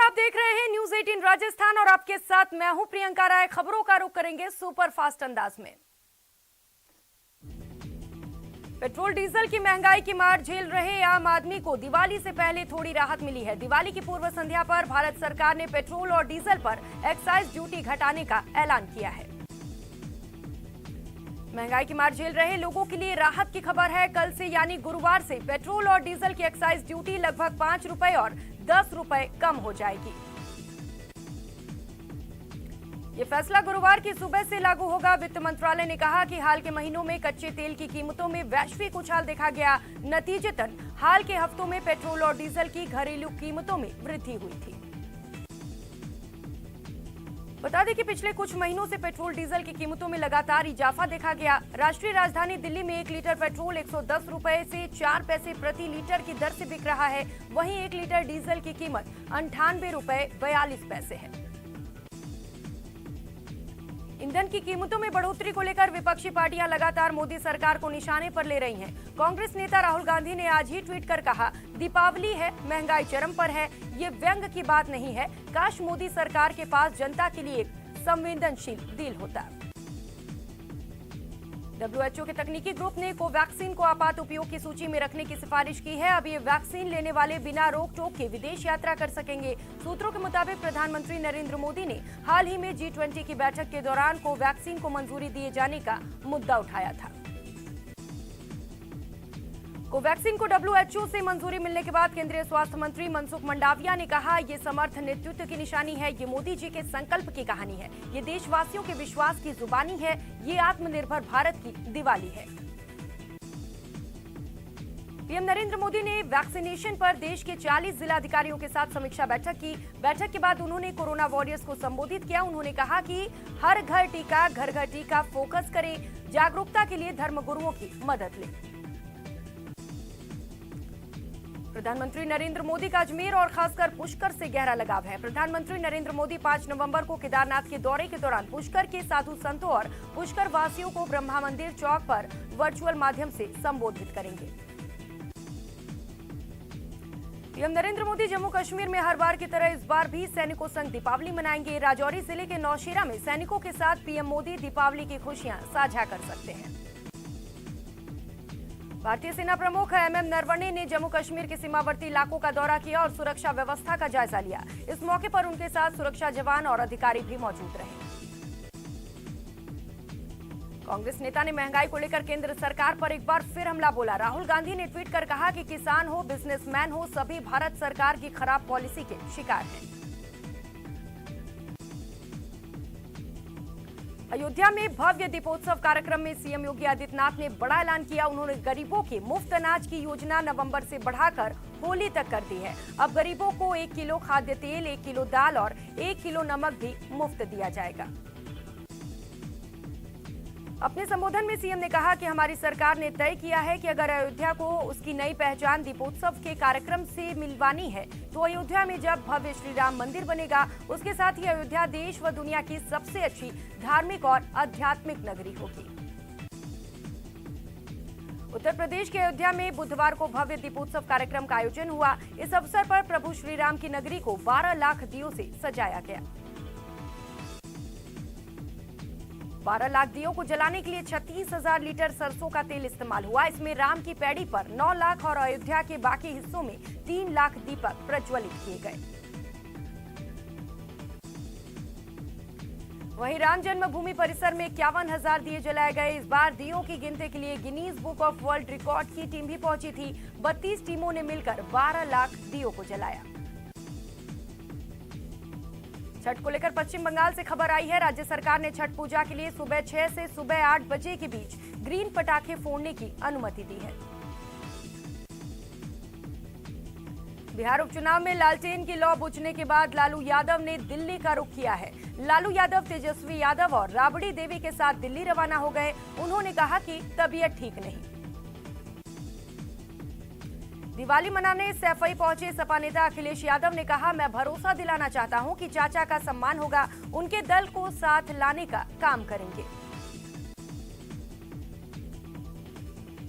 आप देख रहे हैं न्यूज 18 राजस्थान और आपके साथ मैं हूं प्रियंका राय। खबरों का रुख करेंगे सुपर फास्ट अंदाज में। पेट्रोल डीजल की महंगाई की मार झेल रहे आम आदमी को दिवाली से पहले थोड़ी राहत मिली है। दिवाली की पूर्व संध्या पर भारत सरकार ने पेट्रोल और डीजल पर एक्साइज ड्यूटी घटाने का ऐलान किया है। महंगाई की मार झेल रहे लोगों के लिए राहत की खबर है। कल से यानी गुरुवार से पेट्रोल और डीजल की एक्साइज ड्यूटी लगभग 5 रुपए और 10 रुपए कम हो जाएगी। ये फैसला गुरुवार की सुबह से लागू होगा। वित्त मंत्रालय ने कहा कि हाल के महीनों में कच्चे तेल की कीमतों में वैश्विक उछाल देखा गया। नतीजतन हाल के हफ्तों में पेट्रोल और डीजल की घरेलू कीमतों में वृद्धि हुई थी। बता दें कि पिछले कुछ महीनों से पेट्रोल डीजल की कीमतों में लगातार इजाफा देखा गया। राष्ट्रीय राजधानी दिल्ली में 1 लीटर पेट्रोल 110 रुपए से 4 पैसे प्रति लीटर की दर से बिक रहा है। वहीं 1 लीटर डीजल की कीमत 98 रुपए 42 पैसे है। ईंधन की कीमतों में बढ़ोतरी को लेकर विपक्षी पार्टियां लगातार मोदी सरकार को निशाने पर ले रही हैं। कांग्रेस नेता राहुल गांधी ने आज ही ट्वीट कर कहा, दीपावली है, महंगाई चरम पर है, ये व्यंग की बात नहीं है। काश मोदी सरकार के पास जनता के लिए एक संवेदनशील दिल होता। WHO के तकनीकी ग्रुप ने कोवैक्सीन को आपात उपयोग की सूची में रखने की सिफारिश की है। अब ये वैक्सीन लेने वाले बिना रोक टोक के विदेश यात्रा कर सकेंगे। सूत्रों के मुताबिक प्रधानमंत्री नरेंद्र मोदी ने हाल ही में G20 की बैठक के दौरान कोवैक्सीन को मंजूरी दिए जाने का मुद्दा उठाया था। कोवैक्सीन को WHO से मंजूरी मिलने के बाद केंद्रीय स्वास्थ्य मंत्री मनसुख मंडाविया ने कहा, ये समर्थ नेतृत्व की निशानी है, ये मोदी जी के संकल्प की कहानी है, ये देशवासियों के विश्वास की जुबानी है, ये आत्मनिर्भर भारत की दिवाली है। पीएम नरेंद्र मोदी ने वैक्सीनेशन पर देश के 40 जिलाधिकारियों के साथ समीक्षा बैठक की। बैठक के बाद उन्होंने कोरोना वॉरियर्स को संबोधित किया। उन्होंने कहा कि हर घर टीका, घर घर टीका फोकस करें, जागरूकता के लिए धर्मगुरुओं की मदद लें। प्रधानमंत्री नरेंद्र मोदी का अजमेर और खासकर पुष्कर से गहरा लगाव है। प्रधानमंत्री नरेंद्र मोदी 5 नवंबर को केदारनाथ के दौरे के दौरान पुष्कर के साधु संतों और पुष्कर वासियों को ब्रह्मा मंदिर चौक पर वर्चुअल माध्यम से संबोधित करेंगे। पीएम नरेंद्र मोदी जम्मू कश्मीर में हर बार की तरह इस बार भी सैनिकों संग दीपावली मनाएंगे। राजौरी जिले के नौशेरा में सैनिकों के साथ पीएम मोदी दीपावली की खुशियां साझा कर सकते हैं। भारतीय सेना प्रमुख MM नरवणे ने जम्मू कश्मीर के सीमावर्ती इलाकों का दौरा किया और सुरक्षा व्यवस्था का जायजा लिया। इस मौके पर उनके साथ सुरक्षा जवान और अधिकारी भी मौजूद रहे। कांग्रेस नेता ने महंगाई को लेकर केंद्र सरकार पर एक बार फिर हमला बोला। राहुल गांधी ने ट्वीट कर कहा कि किसान हो, बिजनेसमैन हो, सभी भारत सरकार की खराब पॉलिसी के शिकार हैं। अयोध्या में भव्य दीपोत्सव कार्यक्रम में सीएम योगी आदित्यनाथ ने बड़ा ऐलान किया। उन्होंने गरीबों के मुफ्त अनाज की योजना नवंबर से बढ़ाकर होली तक कर दी है। अब गरीबों को 1 किलो खाद्य तेल, 1 किलो दाल और 1 किलो नमक भी मुफ्त दिया जाएगा। अपने संबोधन में सीएम ने कहा कि हमारी सरकार ने तय किया है कि अगर अयोध्या को उसकी नई पहचान दीपोत्सव के कार्यक्रम से मिलवानी है तो अयोध्या में जब भव्य श्री राम मंदिर बनेगा, उसके साथ ही अयोध्या देश व दुनिया की सबसे अच्छी धार्मिक और आध्यात्मिक नगरी होगी। उत्तर प्रदेश के अयोध्या में बुधवार को भव्य दीपोत्सव कार्यक्रम का आयोजन हुआ। इस अवसर पर प्रभु श्री राम की नगरी को 12 लाख दियों से सजाया गया। 12 लाख दियों को जलाने के लिए 36,000 लीटर सरसों का तेल इस्तेमाल हुआ। इसमें राम की पैड़ी पर 9 लाख और अयोध्या के बाकी हिस्सों में 3 लाख दीपक प्रज्वलित किए गए। वहीं राम जन्मभूमि परिसर में 51,000 दिए जलाए गए। इस बार दियों की गिनती के लिए Guinness book of world record की टीम भी पहुंची थी। 32 टीमों ने मिलकर 12 लाख दियों को जलाया। छठ को लेकर पश्चिम बंगाल से खबर आई है। राज्य सरकार ने छठ पूजा के लिए सुबह 6 से सुबह 8 बजे के बीच ग्रीन पटाखे फोड़ने की अनुमति दी है। बिहार उपचुनाव में लालटेन की लौ बुझने के बाद लालू यादव ने दिल्ली का रुख किया है। लालू यादव तेजस्वी यादव और राबड़ी देवी के साथ दिल्ली रवाना हो गए। उन्होंने कहा कि तबीयत ठीक नहीं। दिवाली मनाने सैफई पहुंचे सपा नेता अखिलेश यादव ने कहा, मैं भरोसा दिलाना चाहता हूं कि चाचा का सम्मान होगा, उनके दल को साथ लाने का काम करेंगे।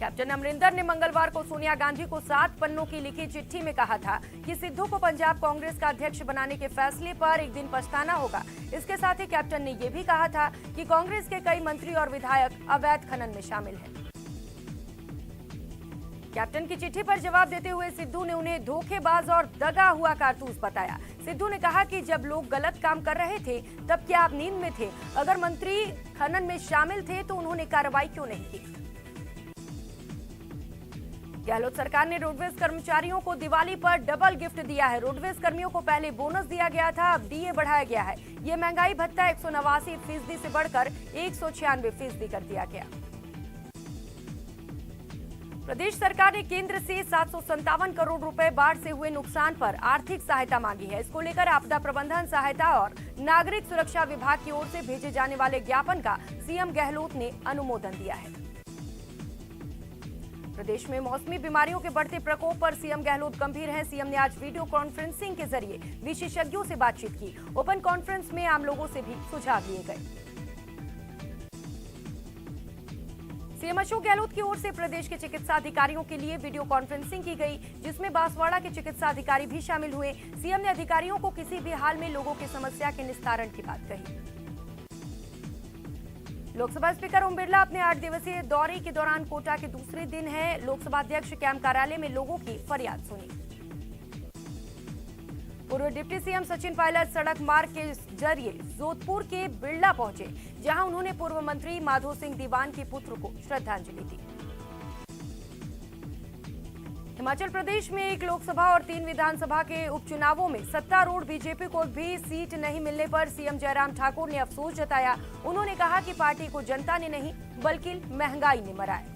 कैप्टन अमरिंदर ने मंगलवार को सोनिया गांधी को 7 पन्नों की लिखी चिट्ठी में कहा था कि सिद्धू को पंजाब कांग्रेस का अध्यक्ष बनाने के फैसले पर एक दिन पछताना होगा। इसके साथ ही कैप्टन ने यह भी कहा था कि कांग्रेस के कई मंत्री और विधायक अवैध खनन में शामिल हैं। कैप्टन की चिट्ठी पर जवाब देते हुए सिद्धू ने उन्हें धोखेबाज और दगा हुआ कारतूस बताया। सिद्धू ने कहा कि जब लोग गलत काम कर रहे थे तब क्या आप नींद में थे? अगर मंत्री खनन में शामिल थे तो उन्होंने कार्रवाई क्यों नहीं की? गहलोत सरकार ने रोडवेज कर्मचारियों को दिवाली पर डबल गिफ्ट दिया है। रोडवेज कर्मियों को पहले बोनस दिया गया था, अब डीए बढ़ाया गया है। ये महंगाई भत्ता 189% से बढ़कर 196% कर दिया गया। प्रदेश सरकार ने केंद्र से 757 करोड़ रुपए बाढ़ से हुए नुकसान पर आर्थिक सहायता मांगी है। इसको लेकर आपदा प्रबंधन सहायता और नागरिक सुरक्षा विभाग की ओर से भेजे जाने वाले ज्ञापन का सीएम गहलोत ने अनुमोदन दिया है। प्रदेश में मौसमी बीमारियों के बढ़ते प्रकोप पर सीएम गहलोत गंभीर हैं। सीएम ने आज वीडियो कॉन्फ्रेंसिंग के जरिए विशेषज्ञों से बातचीत की। ओपन कॉन्फ्रेंस में आम लोगों से भी सुझाव लिए गए। सीएम अशोक गहलोत की ओर से प्रदेश के चिकित्सा अधिकारियों के लिए वीडियो कॉन्फ्रेंसिंग की गई, जिसमें बांसवाड़ा के चिकित्सा अधिकारी भी शामिल हुए। सीएम ने अधिकारियों को किसी भी हाल में लोगों की समस्या के निस्तारण की बात कही। लोकसभा स्पीकर ओम बिरला अपने 8 दिवसीय दौरे के दौरान कोटा के दूसरे दिन है। लोकसभा अध्यक्ष कैंप कार्यालय में लोगों की फरियाद सुनी। पूर्व डिप्टी सीएम सचिन पायलट सड़क मार्ग के जरिए जोधपुर के बिरला पहुंचे, जहां उन्होंने पूर्व मंत्री माधो सिंह दीवान के पुत्र को श्रद्धांजलि दी। हिमाचल प्रदेश में 1 लोकसभा और 3 विधानसभा के उपचुनावों में सत्तारूढ़ बीजेपी को भी सीट नहीं मिलने पर सीएम जयराम ठाकुर ने अफसोस जताया। उन्होंने कहा कि पार्टी को जनता ने नहीं बल्कि महंगाई ने मराया।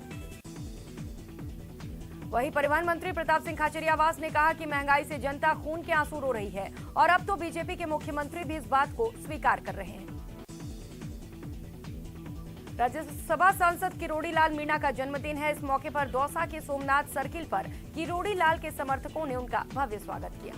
वहीं परिवहन मंत्री प्रताप सिंह खाचरियावास ने कहा कि महंगाई से जनता खून के आंसू रो रही है और अब तो बीजेपी के मुख्यमंत्री भी इस बात को स्वीकार कर रहे हैं। राज्यसभा सांसद किरोड़ी लाल मीणा का जन्मदिन है। इस मौके पर दौसा के सोमनाथ सर्किल पर किरोड़ी लाल के समर्थकों ने उनका भव्य स्वागत किया।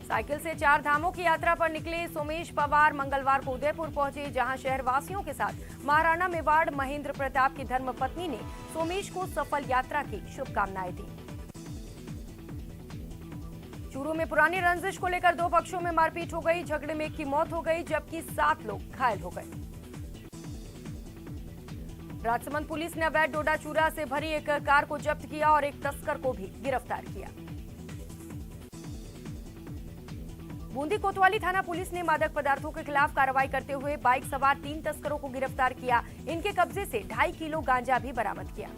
साइकिल से 4 धामों की यात्रा पर निकले सोमेश पवार मंगलवार को उदयपुर पहुंचे, जहां शहरवासियों के साथ महाराणा मेवाड़ महेंद्र प्रताप की धर्मपत्नी ने सोमेश को सफल यात्रा की शुभकामनाएं दी। चूरू में पुरानी रंजिश को लेकर 2 पक्षों में मारपीट हो गई। झगड़े में एक की मौत हो गई जबकि 7 लोग घायल हो गए। राजसमंद पुलिस ने अवैध डोडा चूरा से भरी एक कार को जब्त किया और एक तस्कर को भी गिरफ्तार किया। बूंदी कोतवाली थाना पुलिस ने मादक पदार्थों के खिलाफ कार्रवाई करते हुए बाइक सवार 3 तस्करों को गिरफ्तार किया। इनके कब्जे से 2.5 किलो गांजा भी बरामद किया।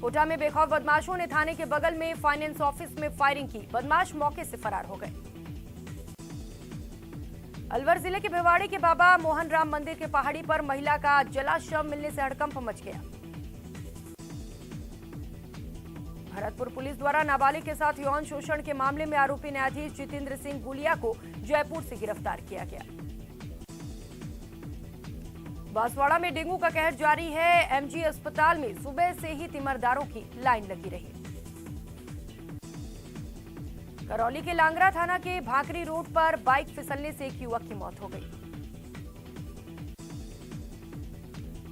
कोटा में बेखौफ बदमाशों ने थाने के बगल में फाइनेंस ऑफिस में फायरिंग की। बदमाश मौके से फरार हो गए। अलवर जिले के भिवाड़ी के बाबा मोहन राम मंदिर के पहाड़ी पर महिला का जला शव मिलने से हड़कंप मच गया। भरतपुर पुलिस द्वारा नाबालिग के साथ यौन शोषण के मामले में आरोपी न्यायाधीश जितेंद्र सिंह गुलिया को जयपुर से गिरफ्तार किया गया। बांसवाड़ा में डेंगू का कहर जारी है। एमजी अस्पताल में सुबह से ही तीमरदारों की लाइन लगी रही। करौली के लांगरा थाना के भाकरी रोड पर बाइक फिसलने से एक युवक की मौत हो गई।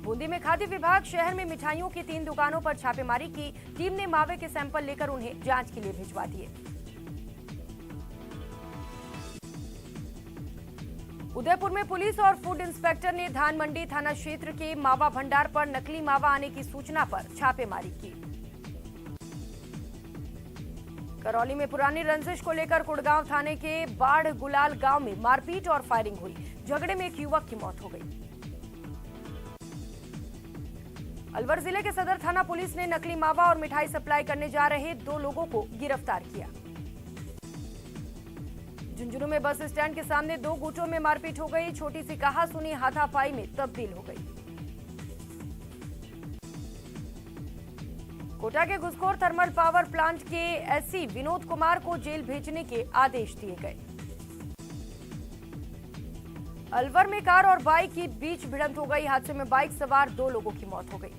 बूंदी में खाद्य विभाग शहर में मिठाइयों की 3 दुकानों पर छापेमारी की। टीम ने मावे के सैंपल लेकर उन्हें जांच के लिए भिजवा दिए। उदयपुर में पुलिस और फूड इंस्पेक्टर ने धान मंडी थाना क्षेत्र के मावा भंडार पर नकली मावा आने की सूचना पर छापेमारी की। करौली में पुरानी रंजिश को लेकर कुड़गांव थाने के बाढ़ गुलाल गांव में मारपीट और फायरिंग हुई। झगड़े में एक युवक की मौत हो गई। अलवर जिले के सदर थाना पुलिस ने नकली मावा और मिठाई सप्लाई करने जा रहे 2 लोगों को गिरफ्तार किया। झुंझुनू में बस स्टैंड के सामने 2 गुटों में मारपीट हो गई। छोटी सी कहासुनी हाथापाई में तब्दील हो गई। कोटा के घुसखोर थर्मल पावर प्लांट के एससी विनोद कुमार को जेल भेजने के आदेश दिए गए। अलवर में कार और बाइक की बीच भिड़ंत हो गई। हादसे में बाइक सवार 2 लोगों की मौत हो गई।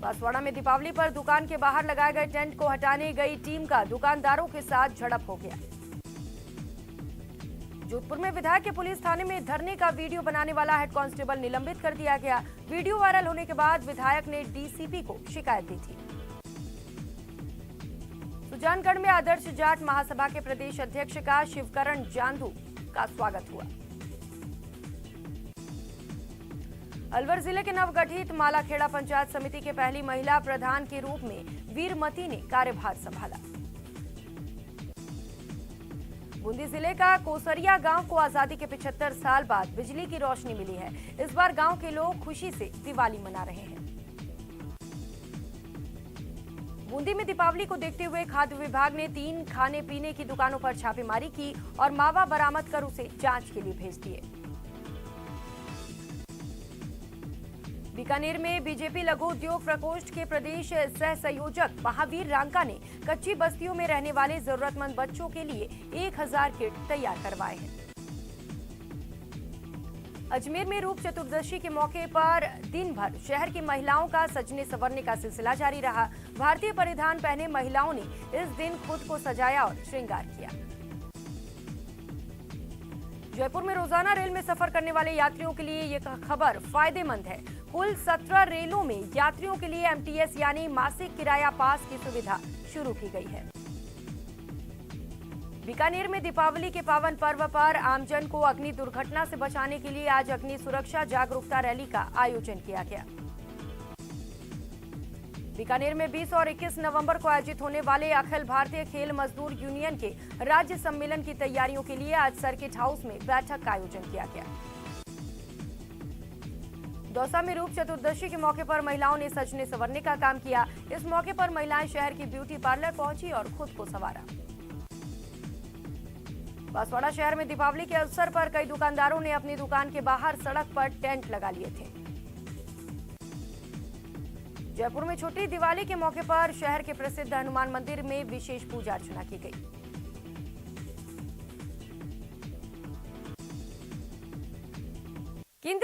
बांसवाड़ा में दीपावली पर दुकान के बाहर लगाए गए टेंट को हटाने गई टीम का दुकानदारों के साथ झड़प हो गया। जोधपुर में विधायक के पुलिस थाने में धरने का वीडियो बनाने वाला हेड कांस्टेबल निलंबित कर दिया गया। वीडियो वायरल होने के बाद विधायक ने डीसीपी को शिकायत दी थी। सुजानगढ़ में आदर्श जाट महासभा के प्रदेश अध्यक्ष का शिवकरण जांधू का स्वागत हुआ। अलवर जिले के नवगठित मालाखेड़ा पंचायत समिति के पहली महिला प्रधान के रूप में वीरमती ने कार्यभार संभाला। बूंदी जिले का कोसरिया गांव को आजादी के 75 साल बाद बिजली की रोशनी मिली है। इस बार गांव के लोग खुशी से दिवाली मना रहे हैं। बूंदी में दीपावली को देखते हुए खाद्य विभाग ने 3 खाने पीने की दुकानों पर छापेमारी की और मावा बरामद कर उसे जांच के लिए भेज दिए। बीकानेर में बीजेपी लघु उद्योग प्रकोष्ठ के प्रदेश सह संयोजक महावीर रांका ने कच्ची बस्तियों में रहने वाले जरूरतमंद बच्चों के लिए 1000 किट तैयार करवाए हैं। अजमेर में रूप चतुर्दशी के मौके पर दिन भर शहर की महिलाओं का सजने संवरने का सिलसिला जारी रहा। भारतीय परिधान पहने महिलाओं ने इस दिन खुद को सजाया और श्रृंगार किया। जयपुर में रोजाना रेल में सफर करने वाले यात्रियों के लिए ये खबर फायदेमंद है। कुल 17 रेलों में यात्रियों के लिए एमटीएस यानी मासिक किराया पास की सुविधा शुरू की गई है। बीकानेर में दीपावली के पावन पर्व पर आमजन को अग्नि दुर्घटना से बचाने के लिए आज अग्नि सुरक्षा जागरूकता रैली का आयोजन किया गया। बीकानेर में 20 और 21 नवंबर को आयोजित होने वाले अखिल भारतीय खेल मजदूर यूनियन के राज्य सम्मेलन की तैयारियों के लिए आज सर्किट हाउस में बैठक का आयोजन किया गया। दौसा में रूप चतुर्दशी के मौके पर महिलाओं ने सजने संवरने का काम किया। इस मौके पर महिलाएं शहर की ब्यूटी पार्लर पहुंची और खुद को संवारा। बांसवाड़ा शहर में दीपावली के अवसर पर कई दुकानदारों ने अपनी दुकान के बाहर सड़क पर टेंट लगा लिए थे। जयपुर में छोटी दिवाली के मौके पर शहर के प्रसिद्ध हनुमान मंदिर में विशेष पूजा अर्चना की गई।